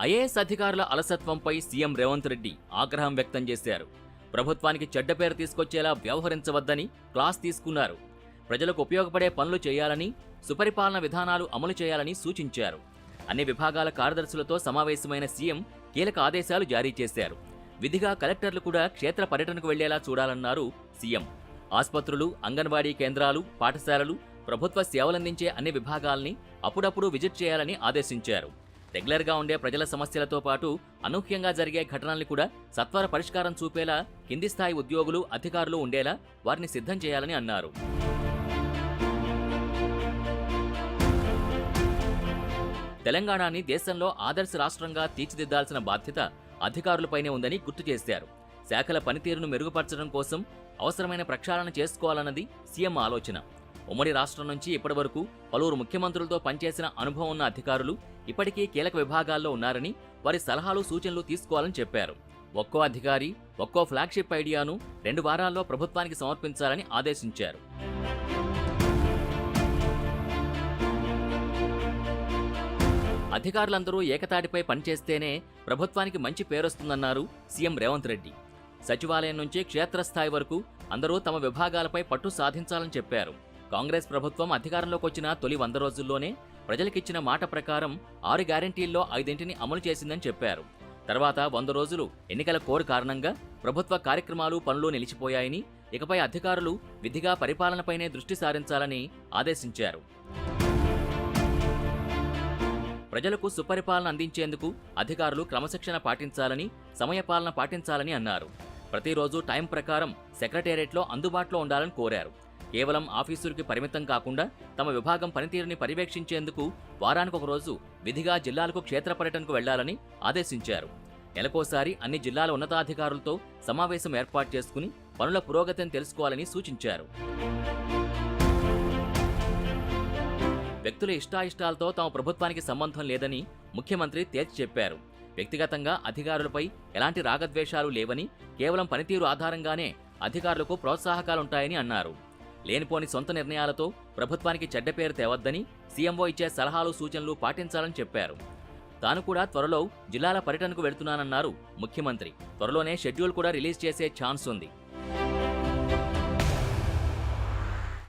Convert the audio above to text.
IAS అధికారుల అలసత్వంపై CM Revanth Reddy ఆగ్రహం వ్యక్తం చేశారు. ప్రభుత్వానికి చెడ్డ పేరు తీసుకొచ్చేలా వ్యవహరించవద్దని క్లాస్ తీసుకున్నారు. ప్రజలకు ఉపయోగపడే పనులు చేయాలని, సుపరిపాలన విధానాలు అమలు చేయాలని సూచించారు. అన్ని విభాగాల కార్యదర్శులతో సమావేశమైన సీఎం కీలక ఆదేశాలు జారీ చేశారు. విధిగా కలెక్టర్లు కూడా క్షేత్ర పర్యటనకు వెళ్లేలా చూడాలన్నారు సీఎం. ఆస్పత్రులు, అంగన్వాడీ కేంద్రాలు, పాఠశాలలు, ప్రభుత్వ సేవలందించే అన్ని విభాగాల్ని అప్పుడప్పుడు విజిట్ చేయాలని ఆదేశించారు. రెగ్యులర్గా ఉండే ప్రజల సమస్యలతో పాటు అనూహ్యంగా జరిగే ఘటనల్ని కూడా సత్వర పరిష్కారం చూపేలా కింది స్థాయి ఉద్యోగులు, అధికారులు ఉండేలా వారిని సిద్ధం చేయాలని అన్నారు. తెలంగాణని దేశంలో ఆదర్శ రాష్ట్రంగా తీర్చిదిద్దాల్సిన బాధ్యత అధికారులపైనే ఉందని గుర్తు చేశారు. శాఖల పనితీరును మెరుగుపరచడం కోసం అవసరమైన ప్రక్షాళన చేసుకోవాలన్నది సీఎం ఆలోచన. ఉమ్మడి రాష్ట్రం నుంచి ఇప్పటివరకు పలువురు ముఖ్యమంత్రులతో పనిచేసిన అనుభవం ఉన్న అధికారులు ఇప్పటికీ కీలక విభాగాల్లో ఉన్నారని, వారి సలహాలు, సూచనలు తీసుకోవాలని చెప్పారు. ఒక్కో అధికారి ఒక్కో ఫ్లాగ్షిప్ ఐడియాను 2 వారాల్లో ప్రభుత్వానికి సమర్పించాలని ఆదేశించారు. అధికారులందరూ ఏకతాటిపై పనిచేస్తేనే ప్రభుత్వానికి మంచి పేరొస్తుందన్నారు సీఎం రేవంత్ రెడ్డి. సచివాలయం నుంచి క్షేత్రస్థాయి వరకు అందరూ తమ విభాగాలపై పట్టు సాధించాలని చెప్పారు. కాంగ్రెస్ ప్రభుత్వం అధికారంలోకి వచ్చిన తొలి 100 రోజుల్లోనే ప్రజలకిచ్చిన మాట ప్రకారం 6 గ్యారంటీల్లో 5ంటిని అమలు చేసిందని చెప్పారు. తర్వాత 100 రోజులు ఎన్నికల కోడ్ కారణంగా ప్రభుత్వ కార్యక్రమాలు, పనులు నిలిచిపోయాయని, ఇకపై అధికారులు విధిగా పరిపాలనపైనే దృష్టి సారించాలని ఆదేశించారు. ప్రజలకు సుపరిపాలన అందించేందుకు అధికారులు క్రమశిక్షణ పాటించాలని, సమయపాలన పాటించాలని అన్నారు. ప్రతిరోజు టైం ప్రకారం సెక్రటేరియట్లో అందుబాటులో ఉండాలని కోరారు. కేవలం ఆఫీసులకి పరిమితం కాకుండా తమ విభాగం పనితీరుని పర్యవేక్షించేందుకు వారానికి ఒక రోజు విధిగా జిల్లాలకు క్షేత్ర పర్యటనకు వెళ్లాలని ఆదేశించారు. నెలకోసారి అన్ని జిల్లాల ఉన్నతాధికారులతో సమావేశం ఏర్పాటు చేసుకుని పనుల పురోగతిని తెలుసుకోవాలని సూచించారు. వ్యక్తుల ఇష్టాయిష్టాలతో తమ ప్రభుత్వానికి సంబంధం లేదని ముఖ్యమంత్రి తేల్చి చెప్పారు. వ్యక్తిగతంగా అధికారులపై ఎలాంటి రాగద్వేషాలు లేవని, కేవలం పనితీరు ఆధారంగానే అధికారులకు ప్రోత్సాహకాలుంటాయని అన్నారు. లేనిపోని సొంత నిర్ణయాలతో ప్రభుత్వానికి చెడ్డ పేరు తేవద్దని, సీఎంఓ ఇచ్చే సలహాలు, సూచనలు పాటించాలని చెప్పారు. తాను కూడా త్వరలో జిల్లాల పర్యటనకు వెళ్తున్నానన్నారు ముఖ్యమంత్రి. త్వరలోనే షెడ్యూల్ కూడా రిలీజ్ చేసే ఛాన్స్ ఉంది.